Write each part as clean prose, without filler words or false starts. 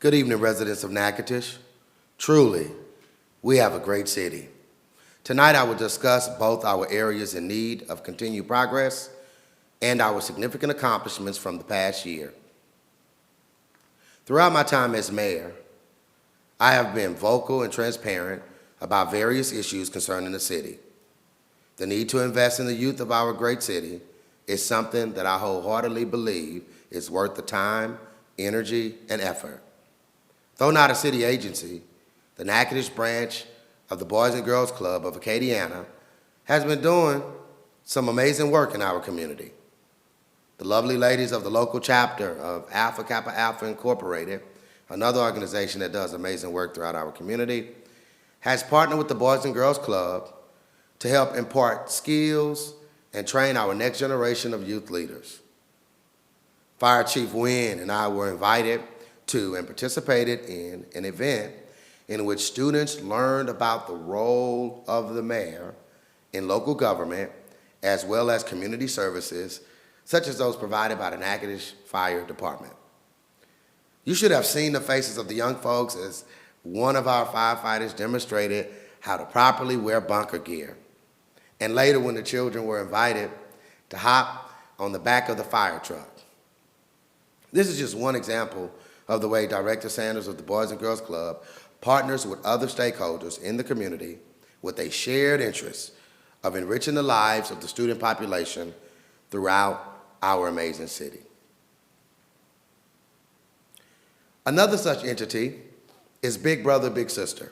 Good evening, residents of Natchitoches. Truly, we have a great city. Tonight, I will discuss both our areas in need of continued progress and our significant accomplishments from the past year. Throughout my time as mayor, I have been vocal and transparent about various issues concerning the city. The need to invest in the youth of our great city is something that I wholeheartedly believe is worth the time, energy, and effort. Though not a city agency, the Natchitoches branch of the Boys and Girls Club of Acadiana has been doing some amazing work in our community. The lovely ladies of the local chapter of Alpha Kappa Alpha Incorporated, another organization that does amazing work throughout our community, has partnered with the Boys and Girls Club to help impart skills and train our next generation of youth leaders. Fire Chief Wynn and I were invited to and participated in an event in which students learned about the role of the mayor in local government as well as community services such as those provided by the Natchitoches Fire Department. You should have seen the faces of the young folks as one of our firefighters demonstrated how to properly wear bunker gear. And later when the children were invited to hop on the back of the fire truck. This is just one example of the way Director Sanders of the Boys and Girls Club partners with other stakeholders in the community with a shared interest of enriching the lives of the student population throughout our amazing city. Another such entity is Big Brother, Big Sister.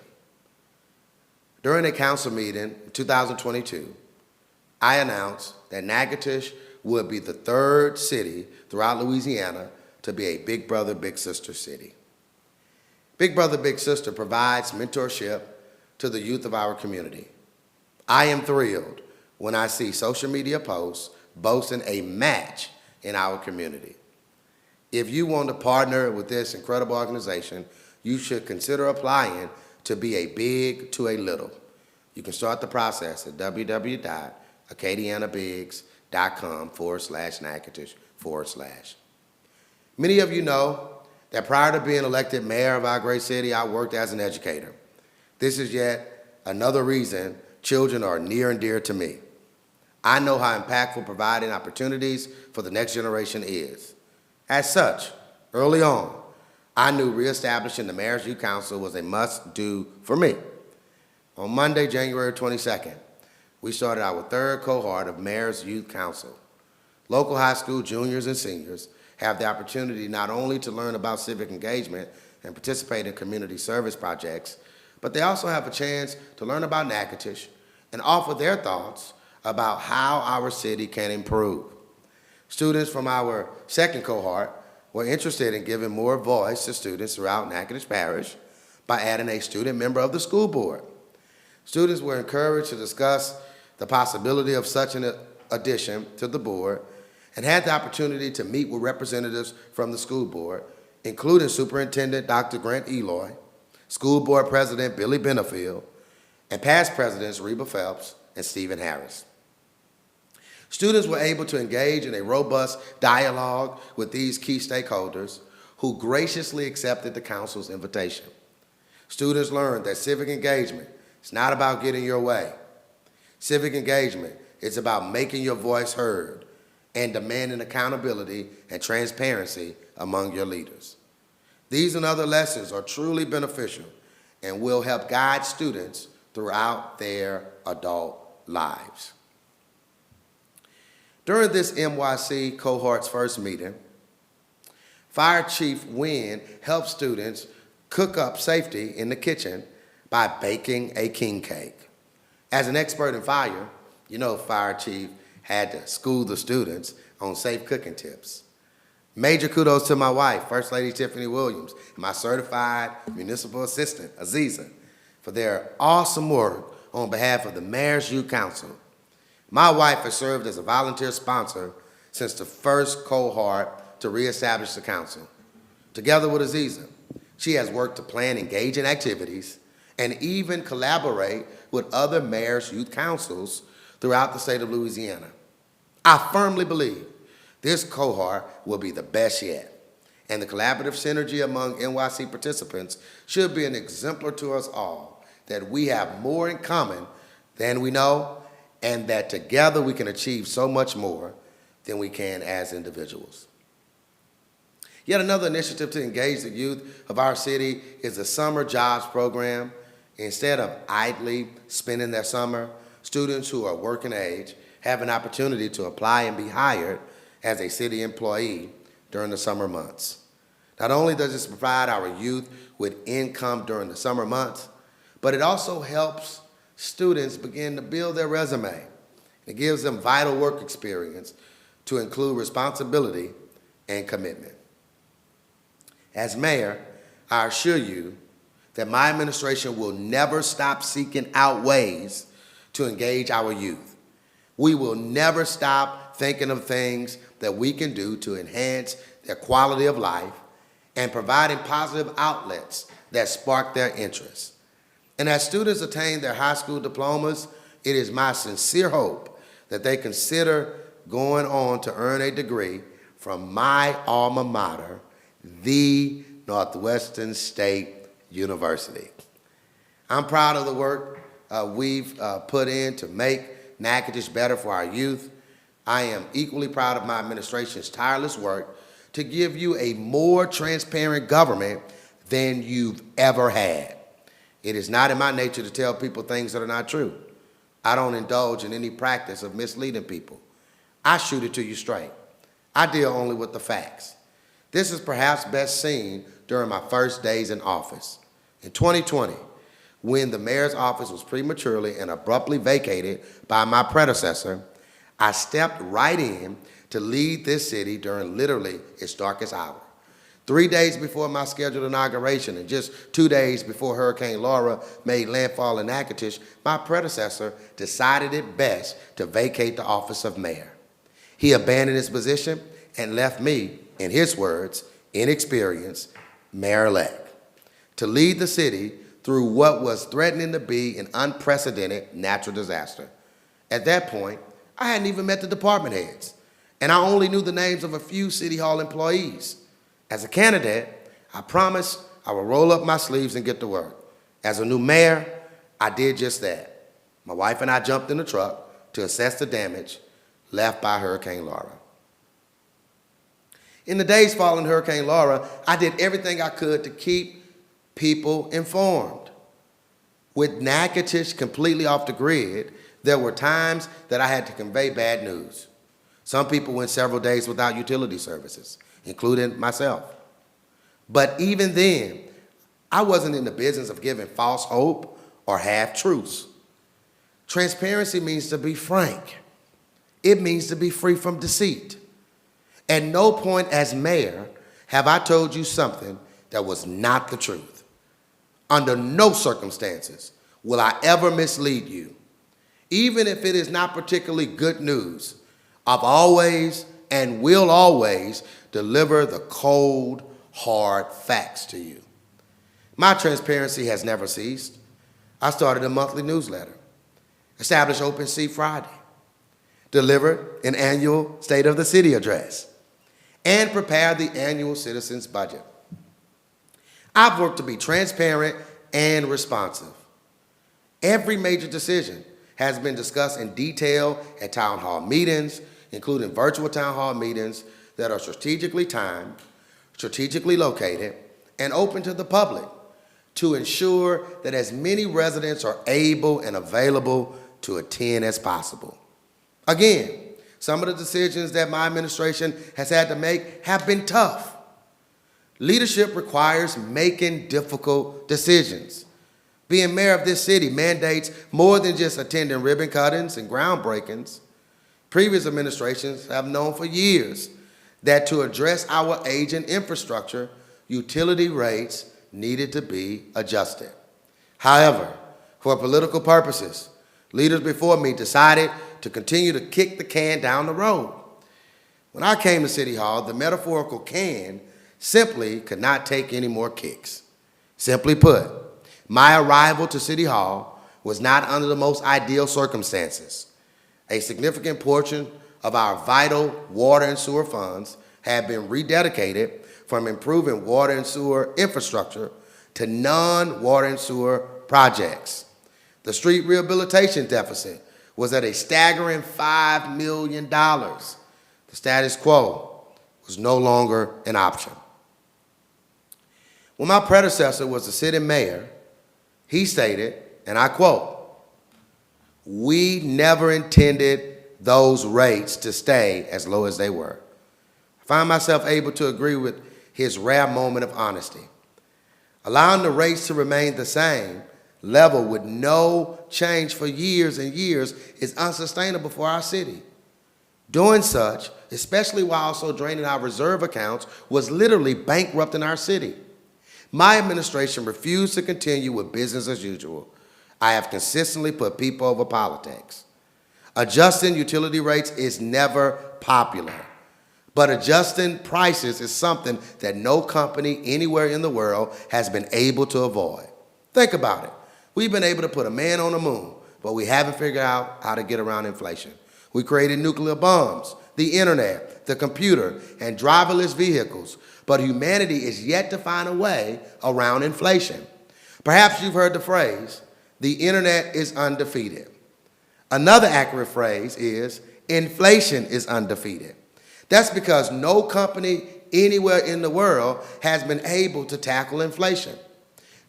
During a council meeting in 2022, I announced that Natchitoches would be the third city throughout Louisiana to be a Big Brother, Big Sister city. Big Brother, Big Sister provides mentorship to the youth of our community. I am thrilled when I see social media posts boasting a match in our community. If you want to partner with this incredible organization, you should consider applying to be a big to a little. You can start the process at www.acadianabigs.com/Natchitoches/. Many of you know that prior to being elected mayor of our great city, I worked as an educator. This is yet another reason children are near and dear to me. I know how impactful providing opportunities for the next generation is. As such, early on, I knew reestablishing the Mayor's Youth Council was a must-do for me. On Monday, January 22nd, we started our third cohort of Mayor's Youth Council. Local high school juniors and seniors have the opportunity not only to learn about civic engagement and participate in community service projects, but they also have a chance to learn about Natchitoches and offer their thoughts about how our city can improve. Students from our second cohort were interested in giving more voice to students throughout Natchitoches Parish by adding a student member of the school board. Students were encouraged to discuss the possibility of such an addition to the board and had the opportunity to meet with representatives from the school board, including Superintendent Dr. Grant Eloy, School Board President Billy Benefield, and past presidents Reba Phelps and Stephen Harris. Students were able to engage in a robust dialogue with these key stakeholders who graciously accepted the council's invitation. Students learned that civic engagement is not about getting your way. Civic engagement is about making your voice heard and demanding accountability and transparency among your leaders. These and other lessons are truly beneficial and will help guide students throughout their adult lives. During this MYC cohort's first meeting, Fire Chief Wynn helped students cook up safety in the kitchen by baking a king cake. As an expert in fire, you know Fire Chief had to school the students on safe cooking tips. Major kudos to my wife, First Lady Tiffany Williams, and my certified municipal assistant, Aziza, for their awesome work on behalf of the Mayor's Youth Council. My wife has served as a volunteer sponsor since the first cohort to reestablish the council. Together with Aziza, she has worked to plan engaging activities and even collaborate with other Mayor's Youth Councils throughout the state of Louisiana. I firmly believe this cohort will be the best yet, and the collaborative synergy among NYC participants should be an exemplar to us all that we have more in common than we know, and that together we can achieve so much more than we can as individuals. Yet another initiative to engage the youth of our city is the Summer Jobs Program. Instead of idly spending their summer, students who are working age have an opportunity to apply and be hired as a city employee during the summer months. Not only does this provide our youth with income during the summer months, but it also helps students begin to build their resume. It gives them vital work experience to include responsibility and commitment. As mayor, I assure you that my administration will never stop seeking out ways to engage our youth. We will never stop thinking of things that we can do to enhance their quality of life and providing positive outlets that spark their interest. And as students attain their high school diplomas, it is my sincere hope that they consider going on to earn a degree from my alma mater, the Northwestern State University. I'm proud of the work we've put in to make Natchitoches better for our youth. I am equally proud of my administration's tireless work to give you a more transparent government than you've ever had. It is not in my nature to tell people things that are not true. I don't indulge in any practice of misleading people. I shoot it to you straight. I deal only with the facts. This is perhaps best seen during my first days in office. In 2020, when the mayor's office was prematurely and abruptly vacated by my predecessor, I stepped right in to lead this city during literally its darkest hour. 3 days before my scheduled inauguration and just 2 days before Hurricane Laura made landfall in Natchitoches, my predecessor decided it best to vacate the office of mayor. He abandoned his position and left me, in his words, inexperienced mayor-elect, to lead the city through what was threatening to be an unprecedented natural disaster. At that point, I hadn't even met the department heads, and I only knew the names of a few City Hall employees. As a candidate, I promised I would roll up my sleeves and get to work. As a new mayor, I did just that. My wife and I jumped in the truck to assess the damage left by Hurricane Laura. In the days following Hurricane Laura, I did everything I could to keep people informed. With Natchitoches completely off the grid, there were times that I had to convey bad news. Some people went several days without utility services, including myself. But even then, I wasn't in the business of giving false hope or half-truths. Transparency means to be frank. It means to be free from deceit. At no point as mayor have I told you something that was not the truth. Under no circumstances will I ever mislead you. Even if it is not particularly good news, I've always and will always deliver the cold, hard facts to you. My transparency has never ceased. I started a monthly newsletter, established Open Seat Friday, delivered an annual State of the City address, and prepared the annual Citizens Budget. I've worked to be transparent and responsive. Every major decision has been discussed in detail at town hall meetings, including virtual town hall meetings that are strategically timed, strategically located, and open to the public to ensure that as many residents are able and available to attend as possible. Again, some of the decisions that my administration has had to make have been tough. Leadership requires making difficult decisions. Being mayor of this city mandates more than just attending ribbon cuttings and groundbreakings. Previous administrations have known for years that to address our aging infrastructure, utility rates needed to be adjusted. However, for political purposes, leaders before me decided to continue to kick the can down the road. When I came to City Hall, the metaphorical can simply could not take any more kicks. Simply put, my arrival to City Hall was not under the most ideal circumstances. A significant portion of our vital water and sewer funds have been rededicated from improving water and sewer infrastructure to non-water and sewer projects. The street rehabilitation deficit was at a staggering $5 million. The status quo was no longer an option. When my predecessor was the city mayor, he stated, and I quote, "We never intended those rates to stay as low as they were." I find myself able to agree with his rare moment of honesty. Allowing the rates to remain the same level with no change for years and years is unsustainable for our city. Doing such, especially while also draining our reserve accounts, was literally bankrupting our city. My administration refused to continue with business as usual. I have consistently put people over politics. Adjusting utility rates is never popular, but adjusting prices is something that no company anywhere in the world has been able to avoid. Think about it. We've been able to put a man on the moon, but we haven't figured out how to get around inflation. We created nuclear bombs, the internet, the computer, and driverless vehicles, but humanity is yet to find a way around inflation. Perhaps you've heard the phrase, the internet is undefeated. Another accurate phrase is, inflation is undefeated. That's because no company anywhere in the world has been able to tackle inflation.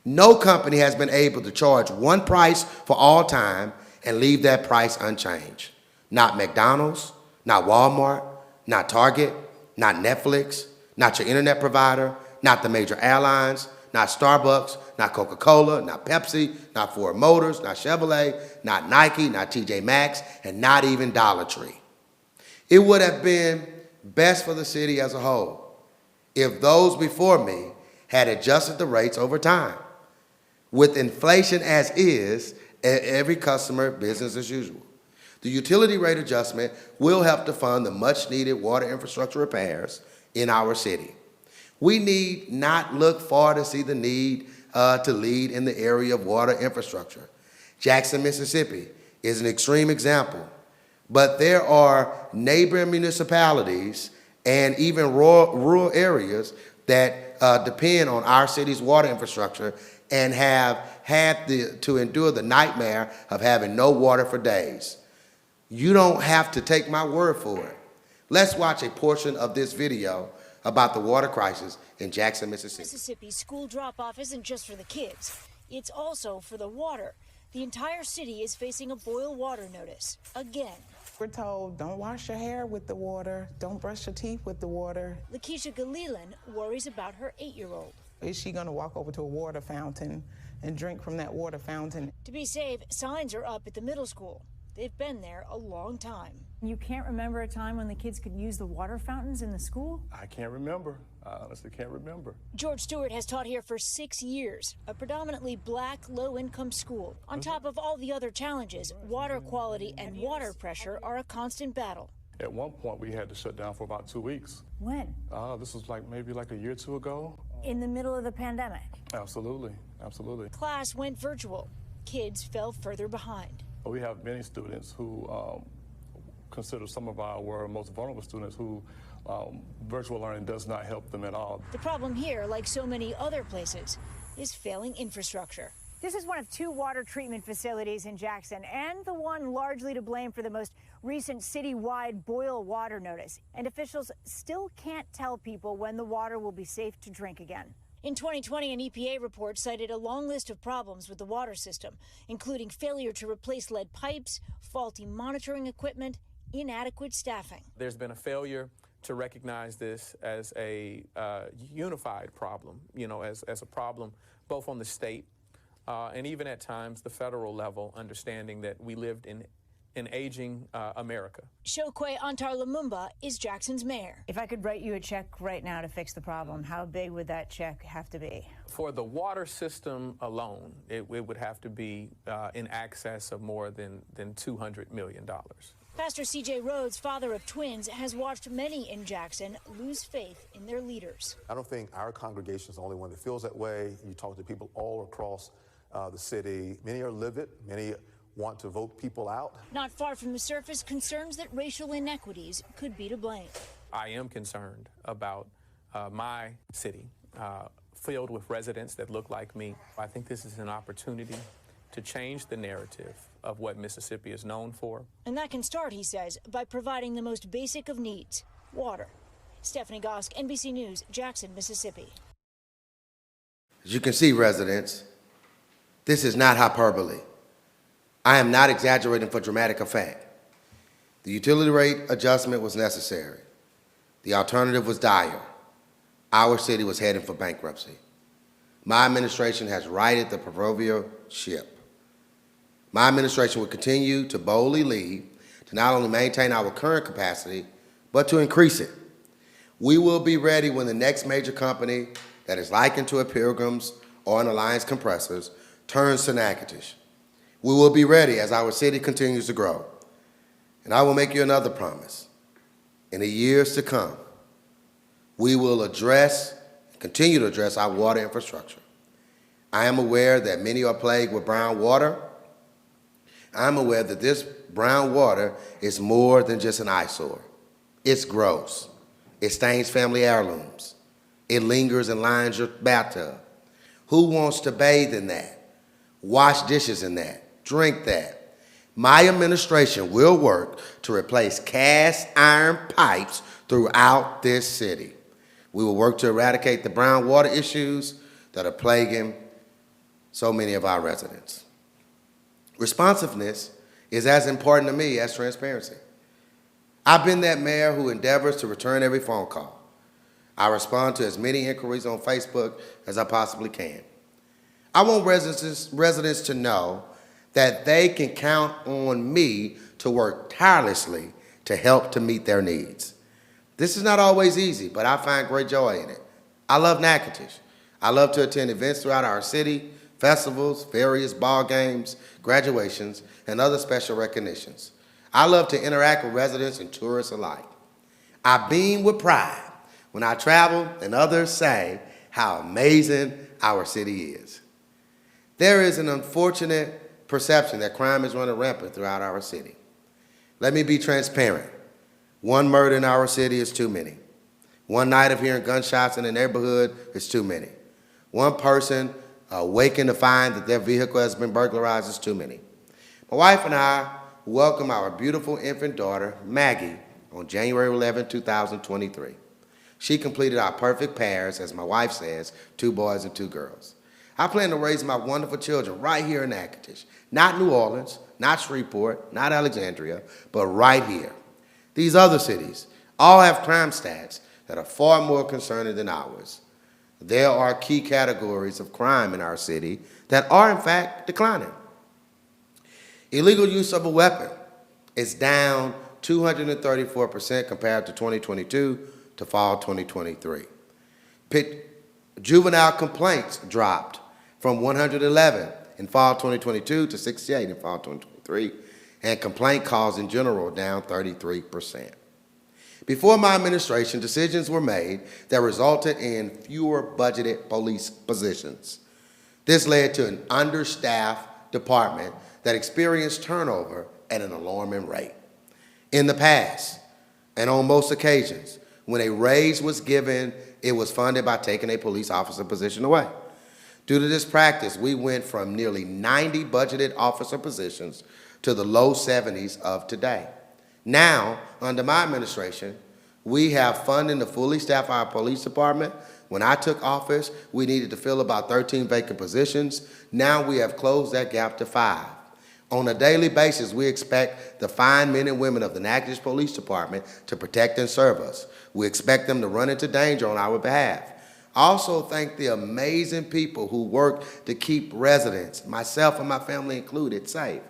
No company has been able to charge one price for all time and leave that price unchanged. Not McDonald's, not Walmart, not Target, not Netflix, not your internet provider, not the major airlines, not Starbucks, not Coca-Cola, not Pepsi, not Ford Motors, not Chevrolet, not Nike, not TJ Maxx, and not even Dollar Tree. It would have been best for the city as a whole if those before me had adjusted the rates over time. With inflation as is, every customer business as usual. The utility rate adjustment will help to fund the much-needed water infrastructure repairs in our city. We need not look far to see the need to lead in the area of water infrastructure. Jackson, Mississippi is an extreme example, but there are neighboring municipalities and even rural areas that depend on our city's water infrastructure and have had to endure the nightmare of having no water for days. You don't have to take my word for it. Let's watch a portion of this video about the water crisis in Jackson, Mississippi. Mississippi school drop-off isn't just for the kids. It's also for the water. The entire city is facing a boil water notice, again. We're told, don't wash your hair with the water, don't brush your teeth with the water. Lakeisha Galilan worries about her 8-year-old. Is she gonna walk over to a water fountain and drink from that water fountain? To be safe, signs are up at the middle school. They've been there a long time. You can't remember a time when the kids could use the water fountains in the school? I can't remember. I honestly can't remember. George Stewart has taught here for 6 years, a predominantly black, low-income school. On top of all the other challenges, water quality and water pressure are a constant battle. At one point, we had to shut down for about 2 weeks. When? This was maybe a year or two ago. In the middle of the pandemic? Absolutely, absolutely. Class went virtual. Kids fell further behind. We have many students who consider some of our most vulnerable students who virtual learning does not help them at all. The problem here, like so many other places, is failing infrastructure. This is one of 2 water treatment facilities in Jackson, and the one largely to blame for the most recent citywide boil water notice. And officials still can't tell people when the water will be safe to drink again. In 2020, an EPA report cited a long list of problems with the water system, including failure to replace lead pipes, faulty monitoring equipment, inadequate staffing. There's been a failure to recognize this as a unified problem, as a problem both on the state and even at times the federal level, understanding that we lived in an aging America. Shokwe Antar Lumumba is Jackson's mayor. If I could write you a check right now to fix the problem, how big would that check have to be? For the water system alone, it would have to be in excess of more than $200 million. Pastor C.J. Rhodes, father of twins, has watched many in Jackson lose faith in their leaders. I don't think our congregation is the only one that feels that way. You talk to people all across the city. Many are livid. Many want to vote people out. Not far from the surface, concerns that racial inequities could be to blame. I am concerned about my city filled with residents that look like me. I think this is an opportunity to change the narrative of what Mississippi is known for. And that can start, he says, by providing the most basic of needs, water. Stephanie Gosk, NBC News, Jackson, Mississippi. As you can see, residents, this is not hyperbole. I am not exaggerating for dramatic effect. The utility rate adjustment was necessary. The alternative was dire. Our city was heading for bankruptcy. My administration has righted the proverbial ship. My administration will continue to boldly lead to not only maintain our current capacity, but to increase it. We will be ready when the next major company that is likened to a Pilgrim's or an Alliance Compressors turns to Natchitoches. We will be ready as our city continues to grow. And I will make you another promise. In the years to come, we will continue to address our water infrastructure. I am aware that many are plagued with brown water. I'm aware that this brown water is more than just an eyesore. It's gross. It stains family heirlooms. It lingers and lines your bathtub. Who wants to bathe in that? Wash dishes in that? Drink that? My administration will work to replace cast iron pipes throughout this city. We will work to eradicate the brown water issues that are plaguing so many of our residents. Responsiveness is as important to me as transparency. I've been that mayor who endeavors to return every phone call. I respond to as many inquiries on Facebook as I possibly can. I want residents to know that they can count on me to work tirelessly to help to meet their needs. This is not always easy, but I find great joy in it. I love Natchitoches. I love to attend events throughout our city, festivals, various ball games, graduations, and other special recognitions. I love to interact with residents and tourists alike. I beam with pride when I travel and others say how amazing our city is. There is an unfortunate perception that crime is running rampant throughout our city. Let me be transparent. One murder in our city is too many. One night of hearing gunshots in the neighborhood is too many. One person waking to find that their vehicle has been burglarized is too many. My wife and I welcome our beautiful infant daughter, Maggie, on January 11, 2023. She completed our perfect pairs, as my wife says, 2 boys and 2 girls. I plan to raise my wonderful children right here in Natchitoches, not New Orleans, not Shreveport, not Alexandria, but right here. These other cities all have crime stats that are far more concerning than ours. There are key categories of crime in our city that are, in fact, declining. Illegal use of a weapon is down 234% compared to 2022 to fall 2023. Juvenile complaints dropped from 111 in fall 2022 to 68 in fall 2023, and complaint calls in general down 33%. Before my administration, decisions were made that resulted in fewer budgeted police positions. This led to an understaffed department that experienced turnover at an alarming rate. In the past, and on most occasions, when a raise was given, it was funded by taking a police officer position away. Due to this practice, we went from nearly 90 budgeted officer positions to the low 70s of today. Now, under my administration, we have funding to fully staff our police department. When I took office, we needed to fill about 13 vacant positions. Now we have closed that gap to 5. On a daily basis, we expect the fine men and women of the Natchitoches Police Department to protect and serve us. We expect them to run into danger on our behalf. I also thank the amazing people who work to keep residents, myself and my family included, safe.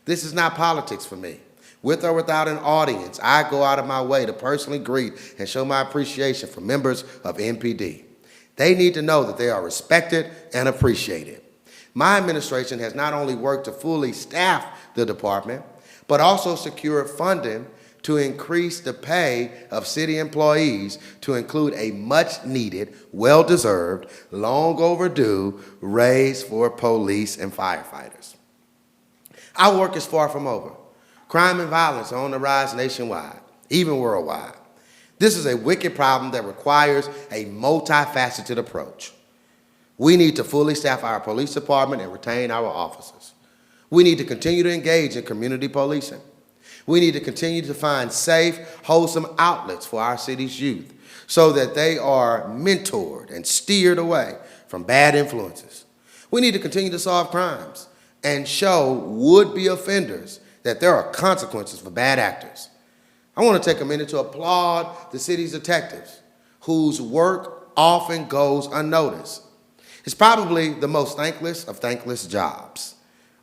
This is not politics for me. With or without an audience, I go out of my way to personally greet and show my appreciation for members of NPD. They need to know that they are respected and appreciated. My administration has not only worked to fully staff the department, but also secured funding to increase the pay of city employees to include a much-needed, well-deserved, long overdue raise for police and firefighters. Our work is far from over. Crime and violence are on the rise nationwide, even worldwide. This is a wicked problem that requires a multifaceted approach. We need to fully staff our police department and retain our officers. We need to continue to engage in community policing. We need to continue to find safe, wholesome outlets for our city's youth so that they are mentored and steered away from bad influences. We need to continue to solve crimes and show would-be offenders that there are consequences for bad actors. I want to take a minute to applaud the city's detectives, whose work often goes unnoticed. It's probably the most thankless of thankless jobs.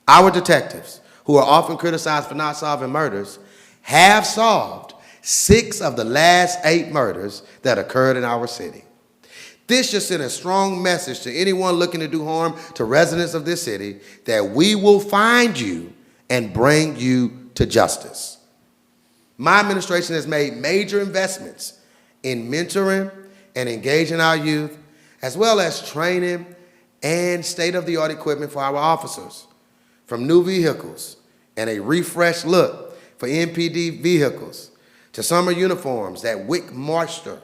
Our detectives, who are often criticized for not solving murders, have solved 6 of the last 8 murders that occurred in our city. This should send a strong message to anyone looking to do harm to residents of this city that we will find you and bring you to justice. My administration has made major investments in mentoring and engaging our youth, as well as training and state-of-the-art equipment for our officers, from new vehicles and a refreshed look for MPD vehicles, to summer uniforms that wick moisture,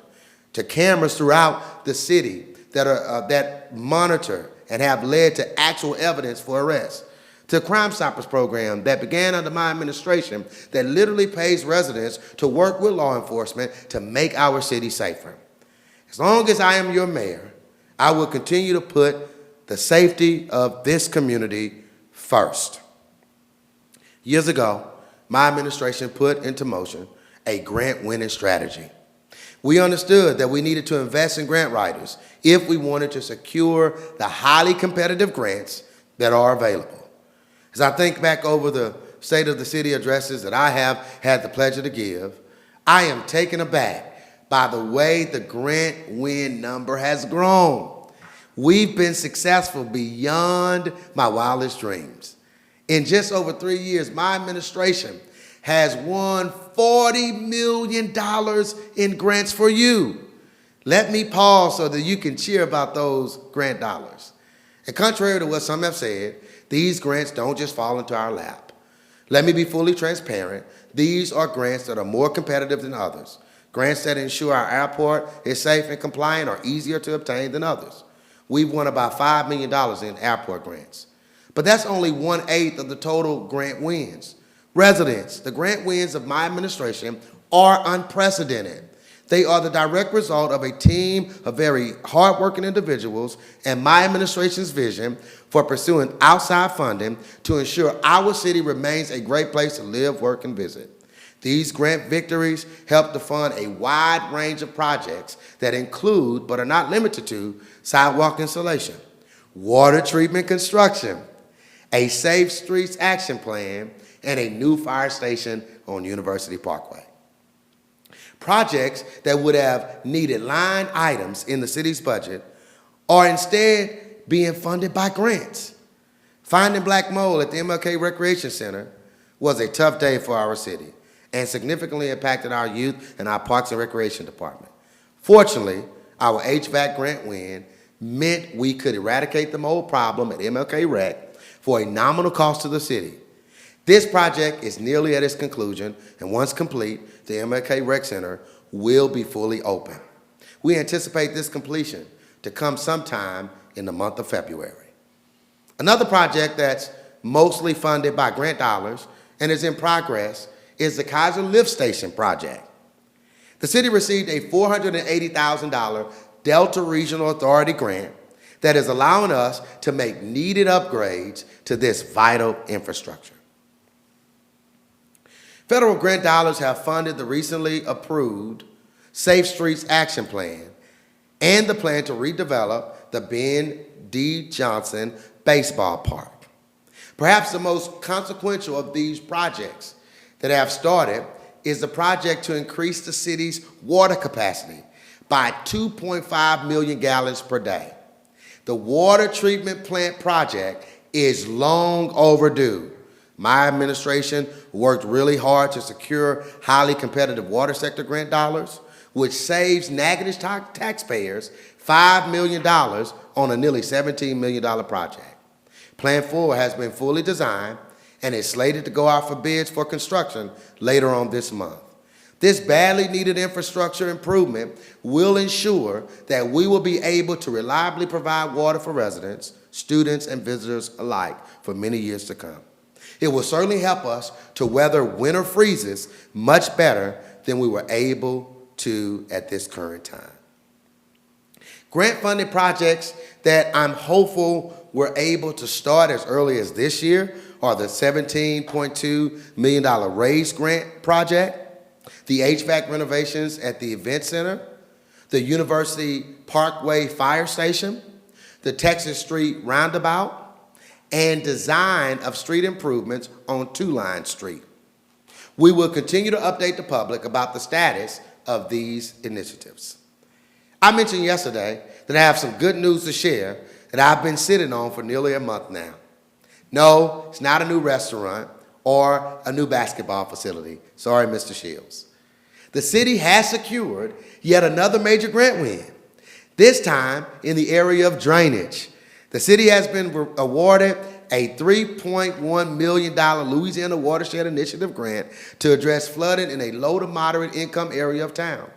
to cameras throughout the city that monitor and have led to actual evidence for arrest, to the Crime Stoppers program that began under my administration that literally pays residents to work with law enforcement to make our city safer. As long as I am your mayor, I will continue to put the safety of this community first. Years ago, my administration put into motion a grant-winning strategy. We understood that we needed to invest in grant writers if we wanted to secure the highly competitive grants that are available. As I think back over the State of the City addresses that I have had the pleasure to give, I am taken aback by the way the grant win number has grown. We've been successful beyond my wildest dreams. In just over 3 years, my administration has won $40 million in grants for you. Let me pause so that you can cheer about those grant dollars. And contrary to what some have said, these grants don't just fall into our lap. Let me be fully transparent. These are grants that are more competitive than others. Grants that ensure our airport is safe and compliant are easier to obtain than others. We've won about $5 million in airport grants. But that's only 1/8 of the total grant wins. Residents, the grant wins of my administration are unprecedented. They are the direct result of a team of very hardworking individuals and my administration's vision for pursuing outside funding to ensure our city remains a great place to live, work, and visit. These grant victories help to fund a wide range of projects that include, but are not limited to, sidewalk installation, water treatment construction, a Safe Streets Action Plan, and a new fire station on University Parkway. Projects that would have needed line items in the city's budget are instead being funded by grants. Finding black mold at the MLK Recreation Center was a tough day for our city and significantly impacted our youth and our Parks and Recreation Department. Fortunately, our HVAC grant win meant we could eradicate the mold problem at MLK Rec for a nominal cost to the city. This project is nearly at its conclusion, and once complete, the MLK Rec Center will be fully open. We anticipate this completion to come sometime in the month of February. Another project that's mostly funded by grant dollars and is in progress is the Kaiser Lift Station project. The city received a $480,000 Delta Regional Authority grant that is allowing us to make needed upgrades to this vital infrastructure. Federal grant dollars have funded the recently approved Safe Streets Action Plan and the plan to redevelop the Ben D. Johnson Baseball Park. Perhaps the most consequential of these projects that have started is the project to increase the city's water capacity by 2.5 million gallons per day. The water treatment plant project is long overdue. My administration worked really hard to secure highly competitive water sector grant dollars, which saves Natchitoches taxpayers $5 million on a nearly $17 million project. Plan 4 has been fully designed and is slated to go out for bids for construction later on this month. This badly needed infrastructure improvement will ensure that we will be able to reliably provide water for residents, students, and visitors alike for many years to come. It will certainly help us to weather winter freezes much better than we were able to at this current time. Grant-funded projects that I'm hopeful we're able to start as early as this year are the $17.2 million RAISE grant project, the HVAC renovations at the Event Center, the University Parkway Fire Station, the Texas Street Roundabout, and design of street improvements on Two-Line Street. We will continue to update the public about the status of these initiatives. I mentioned yesterday that I have some good news to share that I've been sitting on for nearly a month now. No, it's not a new restaurant or a new basketball facility. Sorry, Mr. Shields. The city has secured yet another major grant win, this time in the area of drainage. The city has been awarded a $3.1 million Louisiana Watershed Initiative grant to address flooding in a low to moderate income area of town.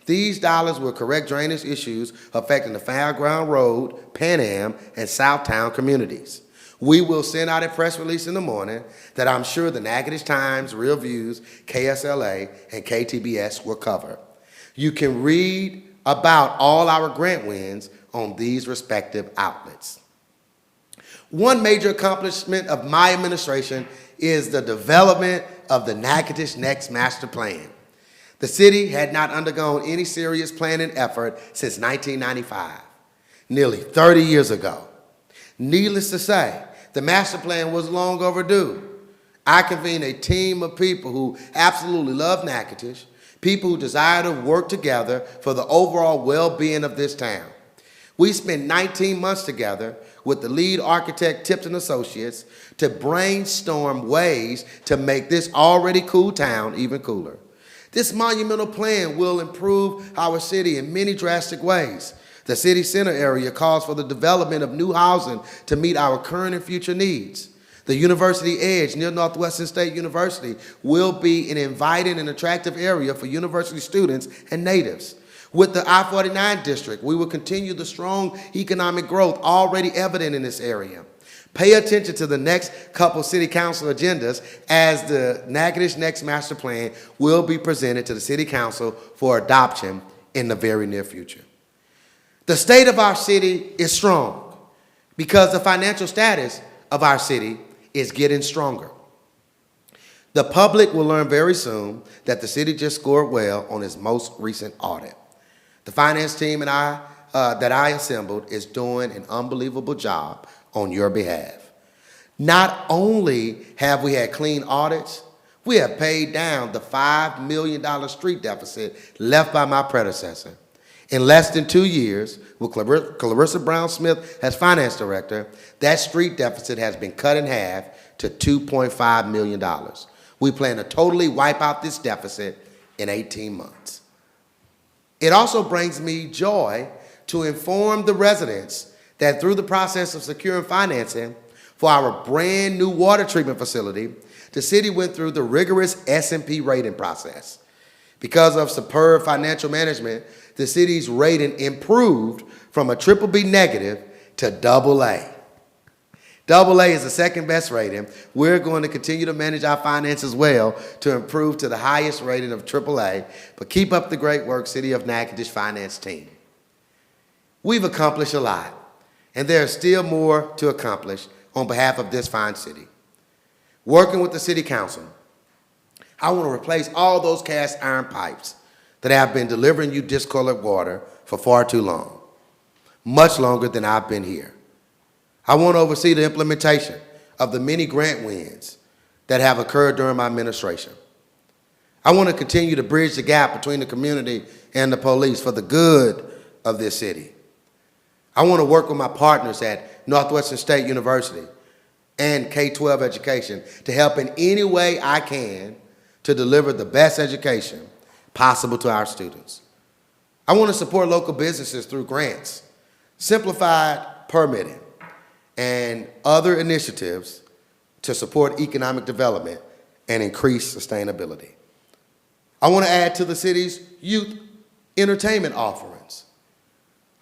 These dollars will correct drainage issues affecting the Fairground Road, Pan Am, and Southtown communities. We will send out a press release in the morning that I'm sure the Natchitoches Times, Real Views, KSLA, and KTBS will cover. You can read about all our grant wins on these respective outlets. One major accomplishment of my administration is the development of the Natchitoches Next Master Plan. The city had not undergone any serious planning effort since 1995, nearly 30 years ago. Needless to say, the master plan was long overdue. I convened a team of people who absolutely love Natchitoches, people who desire to work together for the overall well-being of this town. We spent 19 months together with the lead architect, Tipton Associates, to brainstorm ways to make this already cool town even cooler. This monumental plan will improve our city in many drastic ways. The city center area calls for the development of new housing to meet our current and future needs. The University Edge near Northwestern State University will be an inviting and attractive area for university students and natives. With the I-49 district, we will continue the strong economic growth already evident in this area. Pay attention to the next couple city council agendas as the Natchitoches Next Master Plan will be presented to the city council for adoption in the very near future. The state of our city is strong because the financial status of our city is getting stronger. The public will learn very soon that the city just scored well on its most recent audit. The finance team and that I assembled is doing an unbelievable job on your behalf. Not only have we had clean audits, we have paid down the $5 million street deficit left by my predecessor. In less than 2 years, with Clarissa Brown-Smith as finance director, that street deficit has been cut in half to $2.5 million. We plan to totally wipe out this deficit in 18 months. It also brings me joy to inform the residents that through the process of securing financing for our brand new water treatment facility, the city went through the rigorous S&P rating process. Because of superb financial management, the city's rating improved from a BBB negative to AA. AA is the second best rating. We're going to continue to manage our finances well to improve to the highest rating of AAA, but keep up the great work, City of Natchitoches finance team. We've accomplished a lot, and there's still more to accomplish on behalf of this fine city. Working with the city council, I want to replace all those cast iron pipes that have been delivering you discolored water for far too long, much longer than I've been here. I want to oversee the implementation of the many grant wins that have occurred during my administration. I want to continue to bridge the gap between the community and the police for the good of this city. I want to work with my partners at Northwestern State University and K-12 education to help in any way I can to deliver the best education possible to our students. I want to support local businesses through grants, simplified permitting, and other initiatives to support economic development and increase sustainability. I want to add to the city's youth entertainment offerings.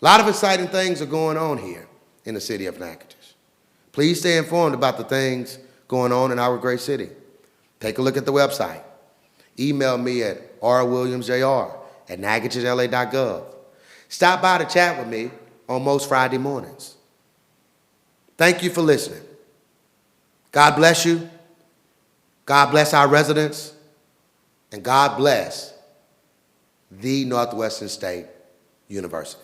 A lot of exciting things are going on here in the city of Natchitoches. Please stay informed about the things going on in our great city. Take a look at the website. Email me at rwilliamsjr@natchitochesla.gov. Stop by to chat with me on most Friday mornings. Thank you for listening. God bless you. God bless our residents. And God bless the Northwestern State University.